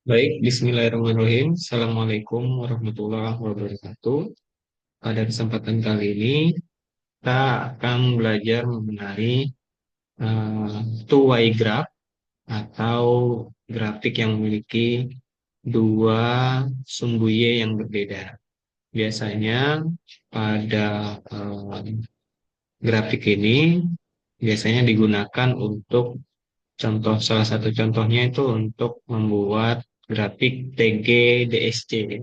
Baik, Bismillahirrahmanirrahim. Assalamualaikum warahmatullahi wabarakatuh. Pada kesempatan kali ini, kita akan belajar mengenai two-way graph atau grafik yang memiliki dua sumbu Y yang berbeda. Biasanya pada grafik ini biasanya digunakan untuk salah satu contohnya itu untuk membuat grafik TG DSC.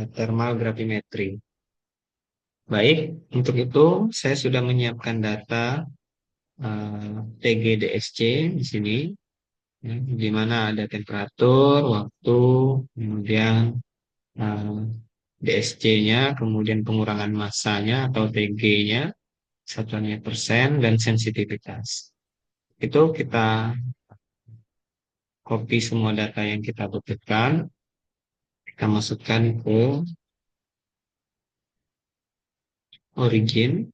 Thermal gravimetri. Baik, untuk itu saya sudah menyiapkan data TGDSC di sini, ya, di mana ada temperatur, waktu, kemudian eh, DSC-nya, kemudian pengurangan massanya atau TG-nya, satuannya persen, dan sensitivitas. Itu kita copy semua data yang kita butuhkan, kita masukkan ke origin.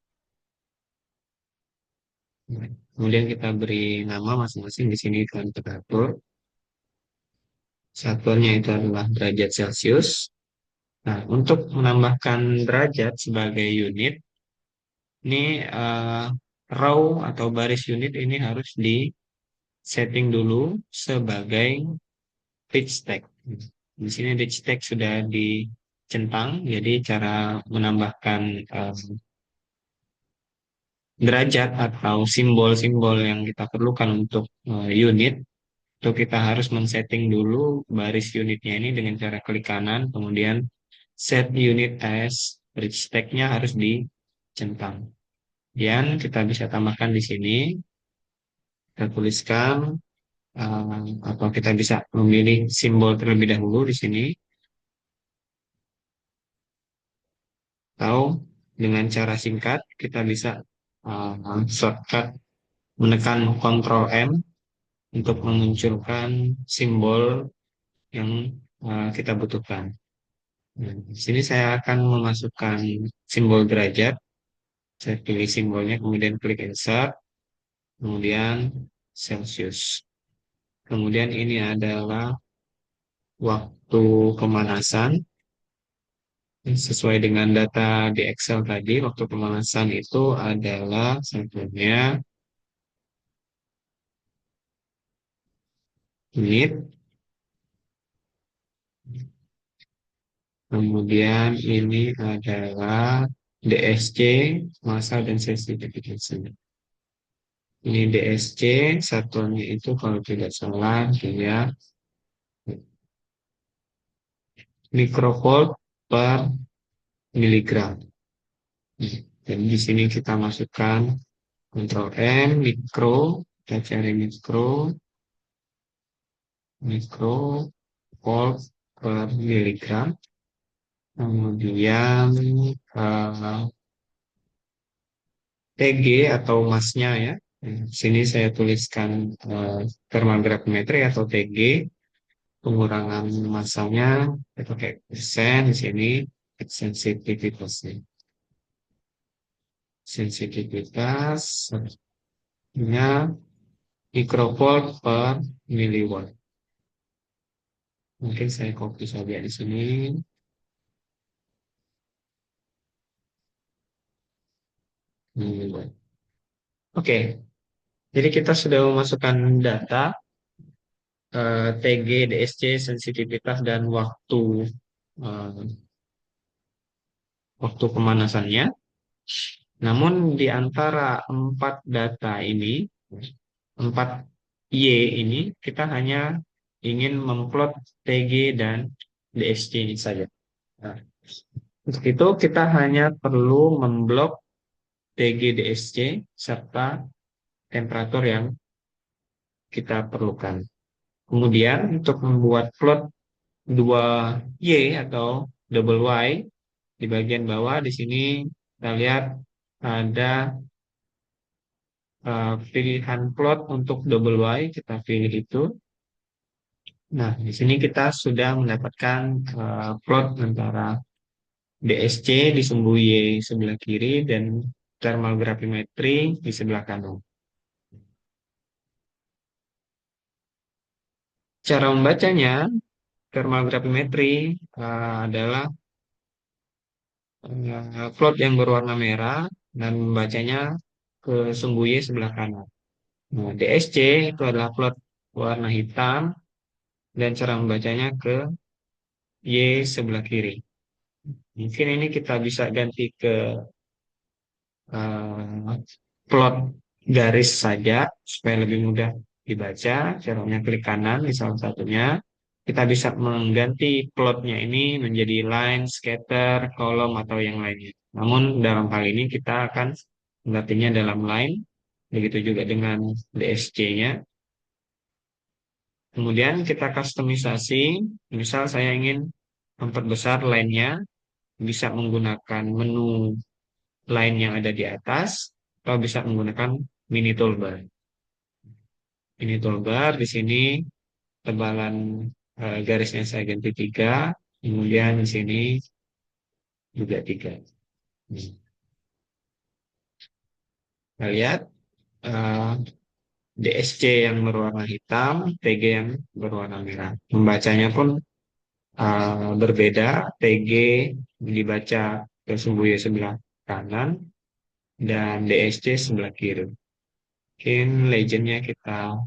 Kemudian kita beri nama masing-masing di sini temperatur. Satuannya itu adalah derajat Celcius. Nah, untuk menambahkan derajat sebagai unit, ini row atau baris unit ini harus di setting dulu sebagai Richtek. Di sini Richtek sudah dicentang, jadi cara menambahkan derajat atau simbol-simbol yang kita perlukan untuk unit, itu kita harus men-setting dulu baris unitnya ini dengan cara klik kanan, kemudian set unit as bridge tag-nya harus dicentang. Dan kita bisa tambahkan di sini, kita tuliskan, atau kita bisa memilih simbol terlebih dahulu di sini, atau dengan cara singkat kita bisa shortcut menekan Ctrl M untuk memunculkan simbol yang kita butuhkan. Nah, di sini saya akan memasukkan simbol derajat. Saya pilih simbolnya, kemudian klik insert, kemudian Celsius. Kemudian ini adalah waktu pemanasan. Sesuai dengan data di Excel tadi, waktu pemanasan itu adalah satunya menit. Kemudian ini adalah DSC, massa dan sensitivity. Ini DSC, satuannya itu kalau tidak salah dia mikrovolt per miligram. Dan di sini kita masukkan Ctrl M, kita cari mikro volt per miligram. Kemudian eh, TG atau massnya ya. Di sini saya tuliskan thermal gravimetri atau TG. Pengurangan massanya kita pakai persen di sini, sensitivitasnya. Sensitivitasnya mikrovolt per miliwatt. Mungkin saya copy saja di sini. Miliwatt. Oke, jadi kita sudah memasukkan data TG, DSC, sensitivitas, dan eh, waktu pemanasannya. Namun di antara empat data ini, empat Y ini, kita hanya ingin memplot TG dan DSC ini saja. Nah, untuk itu kita hanya perlu memblok TG, DSC, serta temperatur yang kita perlukan. Kemudian untuk membuat plot dua Y atau double Y, di bagian bawah di sini kita lihat ada pilihan plot untuk double Y, kita pilih itu. Nah, di sini kita sudah mendapatkan plot antara DSC di sumbu Y sebelah kiri dan thermal gravimetri di sebelah kanan. Cara membacanya, thermal gravimetri adalah plot yang berwarna merah dan membacanya ke sumbu Y sebelah kanan. Nah, DSC itu adalah plot warna hitam dan cara membacanya ke Y sebelah kiri. Mungkin ini kita bisa ganti ke eh, plot garis saja supaya lebih mudah dibaca. Caranya klik kanan di salah satunya. Kita bisa mengganti plotnya ini menjadi line, scatter, kolom, atau yang lainnya. Namun dalam hal ini kita akan menggantinya dalam line. Begitu juga dengan DSC-nya. Kemudian kita customisasi. Misal saya ingin memperbesar line-nya, bisa menggunakan menu line yang ada di atas, atau bisa menggunakan mini toolbar. Mini toolbar di sini tebalan garisnya saya ganti 3, kemudian di sini juga 3. Kita lihat eh, DSC yang berwarna hitam, TG yang berwarna merah. Membacanya pun berbeda. TG dibaca ke sumbu Y sebelah kanan dan DSC sebelah kiri. Mungkin legendnya kita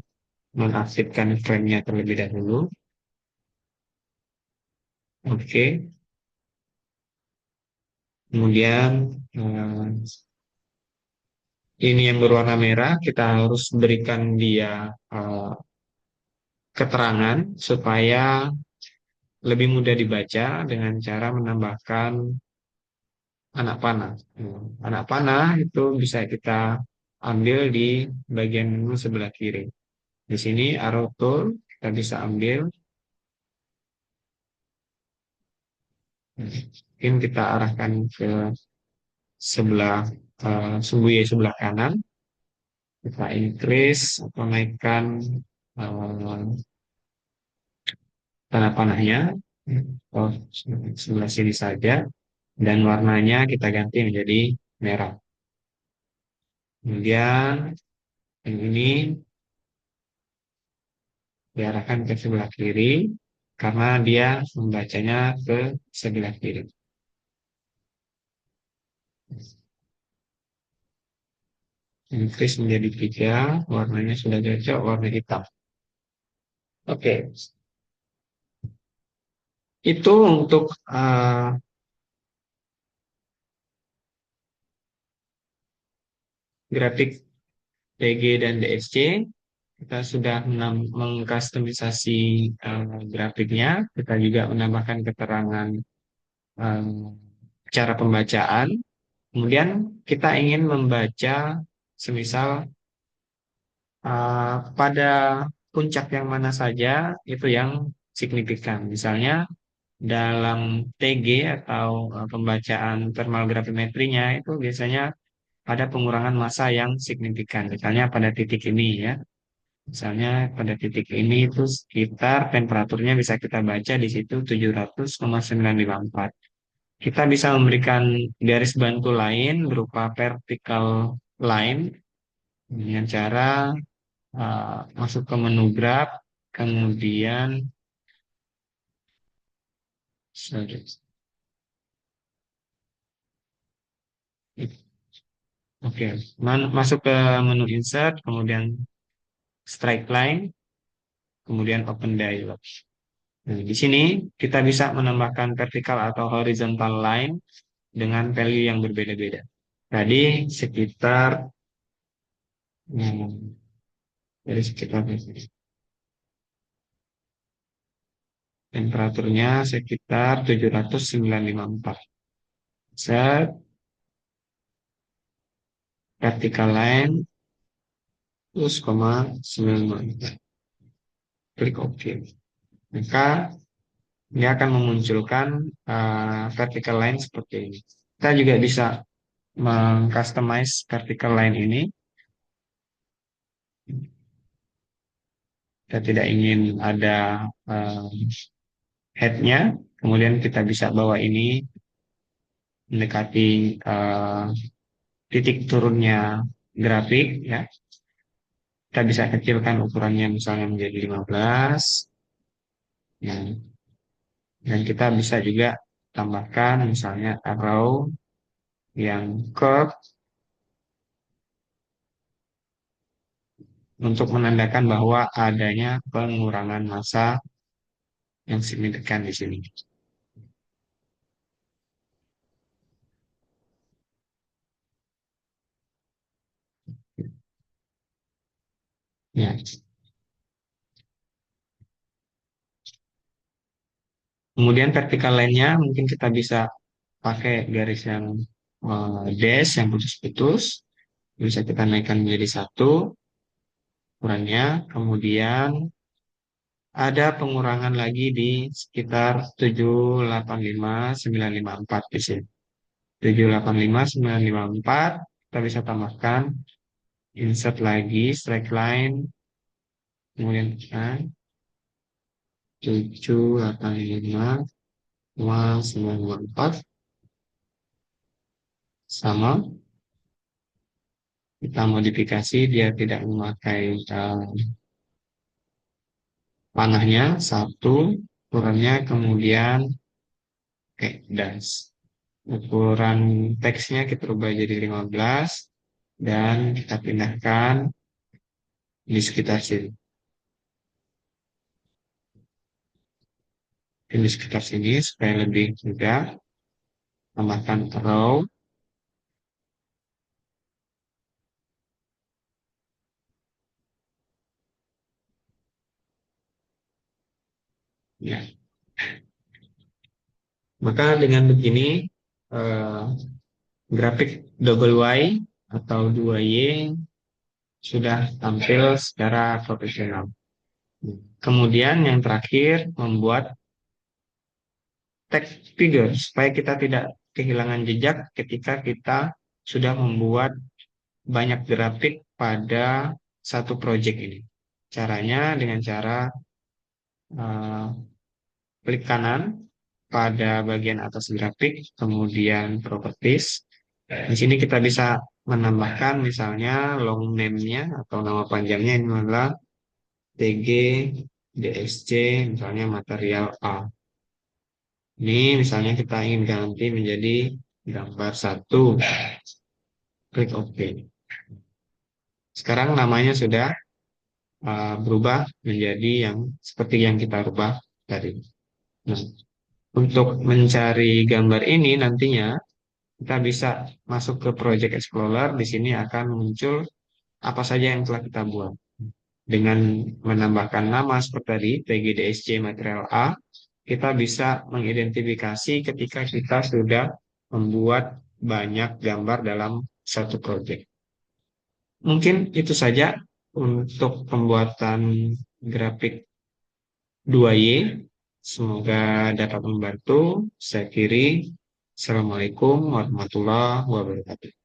menaktifkan frame-nya terlebih dahulu. Oke. Kemudian ini yang berwarna merah, kita harus berikan dia keterangan supaya lebih mudah dibaca dengan cara menambahkan anak panah. Anak panah itu bisa kita ambil di bagian menu sebelah kiri. Di sini arrow tool kita bisa ambil. Mungkin kita arahkan ke sebelah sumbu Y sebelah kanan. Kita increase atau naikkan eh, tanda panahnya oh, sebelah sini saja dan warnanya kita ganti menjadi merah. Kemudian yang ini diarahkan ke sebelah kiri karena dia membacanya ke sebelah kiri. Increase menjadi 3, warnanya sudah cocok, warna hitam. Oke, itu untuk grafik TG dan DSC. Kita sudah mengkustomisasi grafiknya. Kita juga menambahkan keterangan eh, cara pembacaan. Kemudian kita ingin membaca semisal pada puncak yang mana saja itu yang signifikan. Misalnya dalam TG atau pembacaan thermal gravimetrinya itu biasanya ada pengurangan massa yang signifikan. Misalnya pada titik ini ya. Misalnya pada titik ini itu sekitar temperaturnya bisa kita baca di situ 700,954. Kita bisa memberikan garis bantu lain berupa vertical line dengan cara masuk ke menu graph, kemudian sorry, oke, masuk ke menu insert, kemudian strike line, kemudian open dialog. Nah, di sini kita bisa menambahkan vertical atau horizontal line dengan value yang berbeda-beda. Tadi sekitar hmm, dari sekitar temperaturnya sekitar 709,54. Set vertical line plus 9,4. Klik OK. Maka dia akan memunculkan vertical line seperti ini. Kita juga bisa mengcustomize vertical line ini. Kita tidak ingin ada head-nya, kemudian kita bisa bawa ini mendekati titik turunnya grafik ya. Kita bisa kecilkan ukurannya misalnya menjadi 15. Ya. Dan kita bisa juga tambahkan misalnya arrow yang curve untuk menandakan bahwa adanya pengurangan massa yang signifikan di sini. Ya. Kemudian vertikal line-nya mungkin kita bisa pakai garis yang dash yang putus-putus. Bisa kita naikkan menjadi satu ukurannya. Kemudian ada pengurangan lagi di sekitar 785,954 di sini. 785,954 kita bisa tambahkan insert lagi straight line kemudian tekan 785,954 sama kita modifikasi dia tidak memakai panahnya satu ukurannya kemudian dash ukuran teksnya kita ubah jadi 15 dan kita pindahkan di sekitar sini. Di sekitar sini supaya lebih mudah tambahkan row ya. Maka dengan begini eh, grafik double Y atau 2Y sudah tampil secara profesional. Kemudian yang terakhir membuat text figure supaya kita tidak kehilangan jejak ketika kita sudah membuat banyak grafik pada satu project ini. Caranya dengan cara eh, klik kanan pada bagian atas grafik, kemudian properties. Di sini kita bisa menambahkan misalnya long name-nya atau nama panjangnya ini adalah TG DSC misalnya material A. Ini misalnya kita ingin ganti menjadi gambar satu. Klik OK. Sekarang namanya sudah berubah menjadi yang seperti yang kita rubah tadi. Nah, untuk mencari gambar ini nantinya kita bisa masuk ke Project Explorer. Di sini akan muncul apa saja yang telah kita buat. Dengan menambahkan nama seperti tadi, TGDSC Material A, kita bisa mengidentifikasi ketika kita sudah membuat banyak gambar dalam satu project. Mungkin itu saja untuk pembuatan grafik 2Y. Semoga dapat membantu. Saya kiri. Assalamualaikum warahmatullahi wabarakatuh.